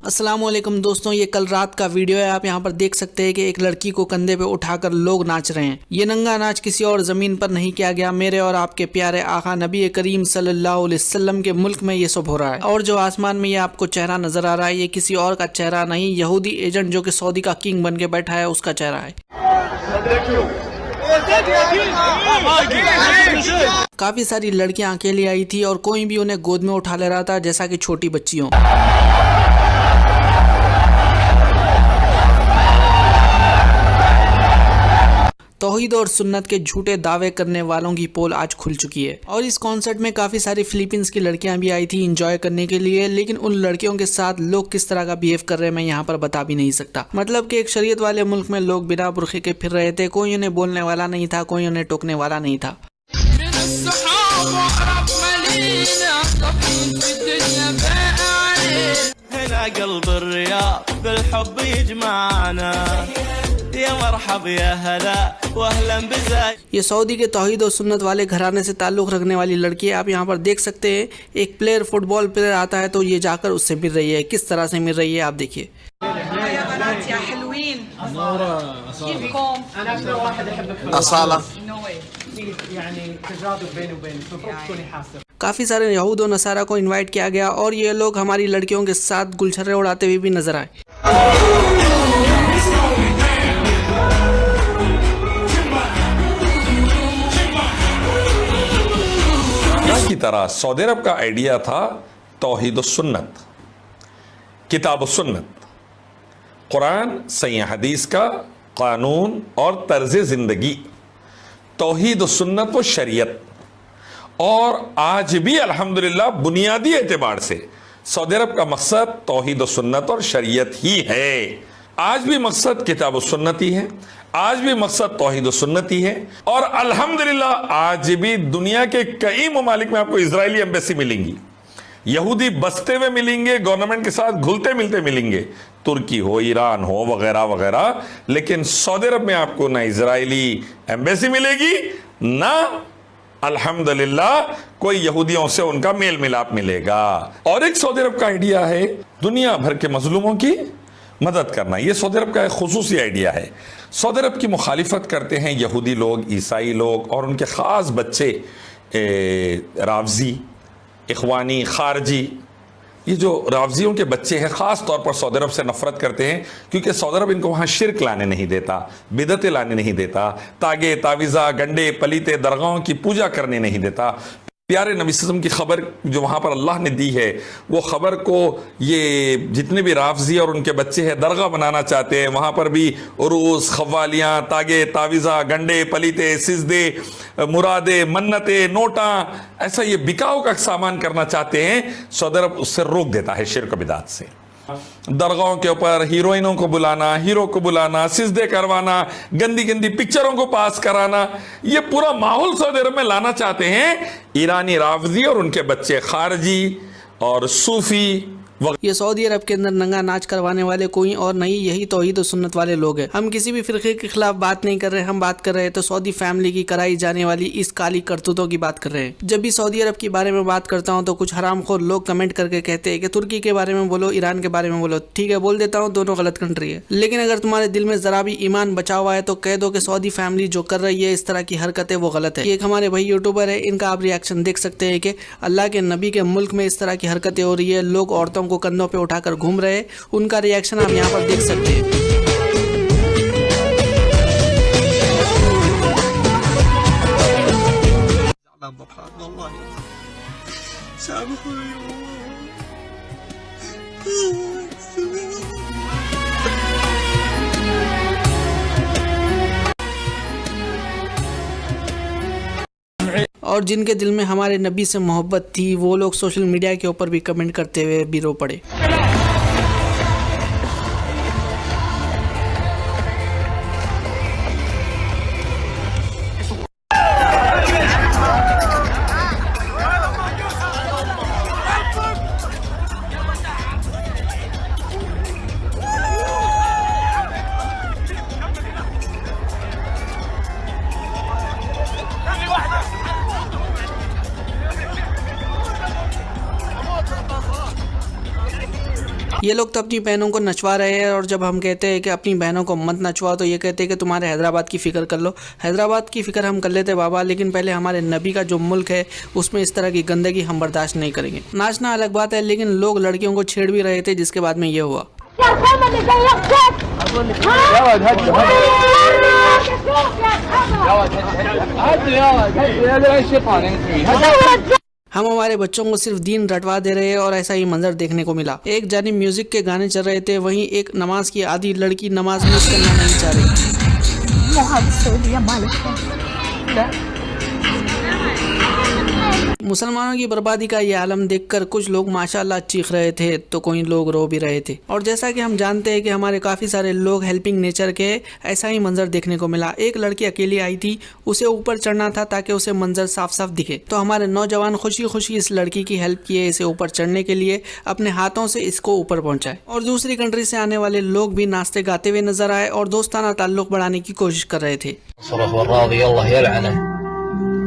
अस्सलाम वालेकुम दोस्तों, ये कल रात का वीडियो है। आप यहाँ पर देख सकते हैं कि एक लड़की को कंधे पे उठाकर लोग नाच रहे हैं। ये नंगा नाच किसी और ज़मीन पर नहीं किया गया, मेरे और आपके प्यारे आका नबी करीम सल्लल्लाहु अलैहि वसल्लम के मुल्क में ये सब हो रहा है। और जो आसमान में ये आपको चेहरा नजर आ रहा है, ये किसी और का चेहरा नहीं, यहूदी एजेंट जो कि सऊदी का किंग बन के बैठा है उसका चेहरा है। काफी सारी लड़कियां अकेली आई थी और कोई भी उन्हें गोद में उठा ले रहा था जैसा कि छोटी बच्चियों। तौहीद और सुन्नत के झूठे दावे करने वालों की पोल आज खुल चुकी है। और इस कॉन्सर्ट में काफी सारी फिलीपींस की लड़कियां भी आई थी एंजॉय करने के लिए, लेकिन उन लड़कियों के साथ लोग किस तरह का बिहेव कर रहे हैं मैं यहाँ पर बता भी नहीं सकता। मतलब कि एक शरीयत वाले मुल्क में लोग बिना बुर्खे के फिर रहे थे, कोई उन्हें बोलने वाला नहीं था, कोई उन्हें टोकने वाला नहीं था। ये सऊदी के तौहीद और सुन्नत वाले घराने से ताल्लुक़ रखने वाली लड़की है। आप यहाँ पर देख सकते हैं, एक प्लेयर फुटबॉल प्लेयर आता है तो ये जाकर उससे मिल रही है। किस तरह से मिल रही है आप देखिए। काफी सारे यहूद और नसारा को इनवाइट किया गया और ये लोग हमारी लड़कियों के साथ गुलछर्रे उड़ाते हुए भी नजर आए। की तरह सऊदी अरब का आइडिया था तौहीद सुन्नत, किताब सुन्नत, कुरान, सही हदीस का कानून और तर्ज जिंदगी, तौहीद सुन्नत व शरीयत। और आज भी अल्हम्दुलिल्लाह बुनियादी एतबार से सऊदी अरब का मकसद तौहीद सुन्नत और शरीयत ही है। आज भी मकसद किताब सुन्नत ही है, आज भी मकसद तौहीद सुन्नत ही है। और अल्हम्दुलिल्लाह आज भी दुनिया के कई ममालिक में आपको इजरायली एम्बेसी मिलेंगी, यहूदी बसते हुए मिलेंगे, गवर्नमेंट के साथ घुलते मिलते मिलेंगे, तुर्की हो, ईरान हो, वगैरह वगैरह। लेकिन सऊदी अरब में आपको ना इजरायली एम्बेसी मिलेगी, ना अल्हम्दुलिल्लाह कोई यहूदियों से उनका मेल मिलाप मिलेगा। और एक सऊदी अरब का आइडिया है दुनिया भर के मजलूमों की मदद करना। यह सऊदी अरब का एक खुसूसी आइडिया है। सऊदी अरब की मुखालिफत करते हैं यहूदी लोग, ईसाई लोग और उनके ख़ास बच्चे रावजी, इखवानी, खारजी। ये जो रावजियों के बच्चे हैं ख़ास तौर पर सऊदी अरब से नफ़रत करते हैं, क्योंकि सऊदी अरब इनको वहाँ शिरक लाने नहीं देता, बिदतें लाने नहीं देता, तागे तावीज़ा गंडे पलीते दरगाहों की पूजा करने नहीं देता। प्यारे नबी सल्लल्लाहु अलैहि वसल्लम की खबर जो वहाँ पर अल्लाह ने दी है, वो खबर को ये जितने भी राफजी और उनके बच्चे हैं दरगाह बनाना चाहते हैं, वहाँ पर भी उरूस, खवालियाँ, तागे तावीज़ा गंडे पलीते, सिजदे, मुरादे, मन्नते, नोटा, ऐसा ये बिकाऊ का सामान करना चाहते हैं। सऊदी अरब उससे रोक देता है शिर्क बिदात से। दरगाहों के ऊपर हीरोइनों को बुलाना, हीरो को बुलाना, सिजदे करवाना, गंदी गंदी पिक्चरों को पास कराना, ये पूरा माहौल सऊदी अरब में लाना चाहते हैं ईरानी रावजी और उनके बच्चे खारजी और सूफी। ये सऊदी अरब के अंदर नंगा नाच करवाने वाले कोई और नहीं, यही तौहीद और सुन्नत वाले लोग हैं। हम किसी भी फिरके के खिलाफ बात नहीं कर रहे, हम बात कर रहे हैं तो सऊदी फैमिली की कराई जाने वाली इस काली करतूतों की बात कर रहे हैं। जब भी सऊदी अरब के बारे में बात करता हूँ तो कुछ हरामखोर लोग कमेंट करके कहते हैं कि तुर्की के बारे में बोलो, ईरान के बारे में बोलो। ठीक है, बोल देता हूँ, दोनों गलत कंट्री है, लेकिन अगर तुम्हारे दिल में जरा भी ईमान बचा हुआ है तो कह दो कि सऊदी फैमिली जो कर रही है इस तरह की हरकतें वो गलत है। एक हमारे भाई यूट्यूबर है, इनका आप रिएक्शन देख सकते हैं कि अल्लाह के नबी के मुल्क में इस तरह की हरकतें हो रही है, लोग औरतों को कंधों पर उठाकर घूम रहे, उनका रिएक्शन आप यहाँ पर देख सकते हैं। और जिनके दिल में हमारे नबी से मोहब्बत थी वो लोग सोशल मीडिया के ऊपर भी कमेंट करते हुए भी रो पड़े। ये लोग तो अपनी बहनों को नचवा रहे हैं, और जब हम कहते हैं कि अपनी बहनों को मत नचवाओ तो ये कहते हैं कि तुम्हारे हैदराबाद की फिक्र कर लो। हैदराबाद की फिक्र हम कर लेते बाबा, लेकिन पहले हमारे नबी का जो मुल्क है उसमें इस तरह की गंदगी हम बर्दाश्त नहीं करेंगे। नाचना अलग बात है, लेकिन लोग लड़कियों को छेड़ भी रहे थे, जिसके बाद में ये हुआ। हम हमारे बच्चों को सिर्फ दीन रटवा दे रहे हैं और ऐसा ही मंजर देखने को मिला। एक जानिब म्यूजिक के गाने चल रहे थे, वहीं एक नमाज की आधी लड़की नमाज मिस करना नहीं चाह रही। मुसलमानों की बर्बादी का ये आलम देखकर कुछ लोग माशाअल्लाह चीख रहे थे तो कोई लोग रो भी रहे थे। और जैसा कि हम जानते हैं कि हमारे काफ़ी सारे लोग हेल्पिंग नेचर के, ऐसा ही मंजर देखने को मिला। एक लड़की अकेली आई थी, उसे ऊपर चढ़ना था ताकि उसे मंजर साफ साफ दिखे, तो हमारे नौजवान खुशी खुशी इस लड़की की हेल्प किए, इसे ऊपर चढ़ने के लिए अपने हाथों से इसको ऊपर पहुंचाए। और दूसरी कंट्री से आने वाले लोग भी नाचते गाते हुए नजर आए और दोस्ताना ताल्लुक बढ़ाने की कोशिश कर रहे थे।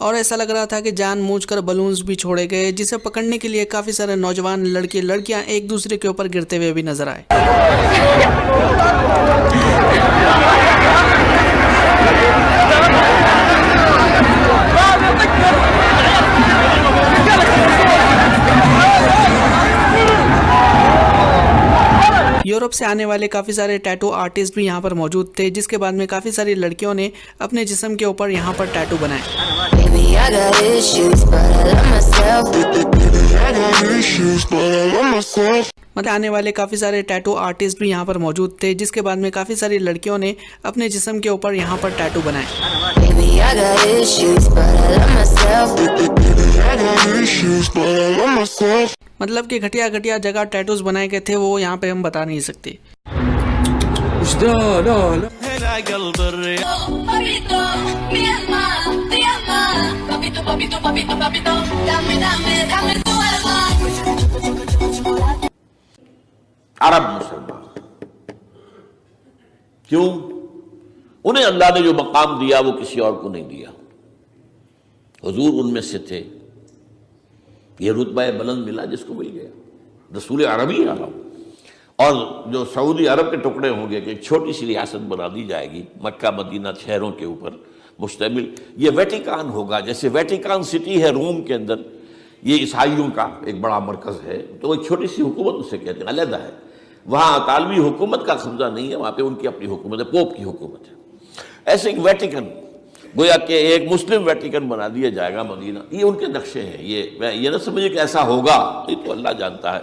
और ऐसा लग रहा था कि जानबूझकर बलून्स भी छोड़े गए, जिसे पकड़ने के लिए काफी सारे नौजवान लड़के लड़कियां एक दूसरे के ऊपर गिरते हुए भी नजर आए। यूरोप से आने वाले काफ़ी सारे टैटू आर्टिस्ट भी यहाँ पर मौजूद थे, जिसके बाद में काफ़ी सारी लड़कियों ने अपने जिस्म के ऊपर यहाँ पर टैटू बनाए। मतलब आने वाले काफ़ी सारे टैटू आर्टिस्ट भी यहाँ पर मौजूद थे, जिसके बाद में काफ़ी सारी लड़कियों ने अपने जिस्म के ऊपर यहाँ पर टैटू बनाए। मतलब कि घटिया घटिया जगह टैटूज बनाए गए थे, वो यहाँ पे हम बता नहीं सकते। अरब मुसलमान क्यों? उन्हें अल्लाह ने जो मकाम दिया वो किसी और को नहीं दिया। हुजूर उनमें से थे, ये रुतबा बुलंद मिला जिसको मिल गया, रसूल अरबी आलम। और जो सऊदी अरब के टुकड़े होंगे कि एक छोटी सी रियासत बना दी जाएगी मक्का मदीना शहरों के ऊपर मुश्तमिल, ये वेटिकान होगा। जैसे वेटिकान सिटी है रोम के अंदर, ये ईसाइयों का एक बड़ा मरकज़ है, तो एक छोटी सी हुकूमत उसे कहते हैं, अलहदा है। वहाँ तालवी हुकूमत का कब्जा नहीं है, वहाँ पे उनकी अपनी हुकूमत है, पोप की हुकूमत है। ऐसे एक वेटिकन, गोया कि एक मुस्लिम वेटिकन बना दिया जाएगा मदीना। ये उनके नक्शे हैं। ये ना समझिए कि ऐसा होगा, ये तो अल्लाह जानता है।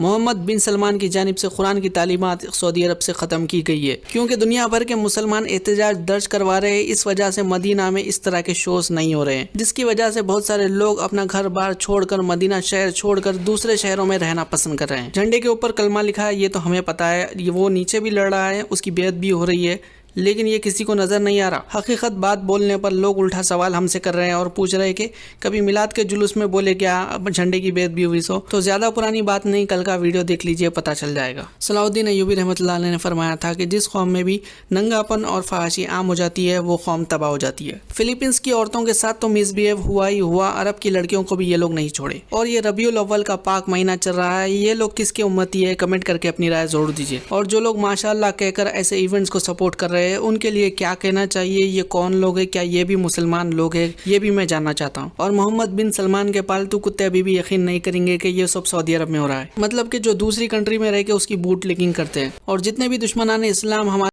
मोहम्मद बिन सलमान की जानिब से कुरान की तालीमात सऊदी अरब से ख़त्म की गई है, क्योंकि दुनिया भर के मुसलमान एहतजाज दर्ज करवा रहे हैं। इस वजह से मदीना में इस तरह के शोज नहीं हो रहे हैं, जिसकी वजह से बहुत सारे लोग अपना घर बार छोड़कर मदीना शहर छोड़कर दूसरे शहरों में रहना पसंद कर रहे हैं। झंडे के ऊपर कलमा लिखा है, ये तो हमें पता है, ये वो नीचे भी लड़ रहा है, उसकी बेइज्जती भी हो रही है, लेकिन ये किसी को नजर नहीं आ रहा। हकीकत बात बोलने पर लोग उल्टा सवाल हमसे कर रहे हैं और पूछ रहे हैं कि कभी मिलाद के जुलूस में बोले क्या, अब झंडे की बेइज्जती भी हुई सो। तो ज्यादा पुरानी बात नहीं, कल का वीडियो देख लीजिए, पता चल जाएगा। सलाउद्दीन अय्यूबी रहमतुल्लाह अलैह ने फरमाया था कि जिस कौम में भी नंगापन और फहाशी आम हो जाती है वो कौम तबाह हो जाती है। फिलीपींस की औरतों के साथ तो मिसबिहेव हुआ ही हुआ, अरब की लड़कियों को भी ये लोग नहीं छोड़े। और ये रबीउल अव्वल का पाक महीना चल रहा है, ये लोग किसके उम्मती है, कमेंट करके अपनी राय जरूर दीजिए। और जो लोग माशाअल्लाह कहकर ऐसे इवेंट्स को सपोर्ट कर रहे हैं, उनके लिए क्या कहना चाहिए, ये कौन लोग हैं, क्या ये भी मुसलमान लोग हैं, ये भी मैं जानना चाहता हूँ। और मोहम्मद बिन सलमान के पालतू कुत्ते अभी भी यकीन नहीं करेंगे कि ये सब सऊदी अरब में हो रहा है। मतलब कि जो दूसरी कंट्री में रह के उसकी बूट लिकिंग करते हैं। और जितने भी दुश्मनान इस्लाम हमारे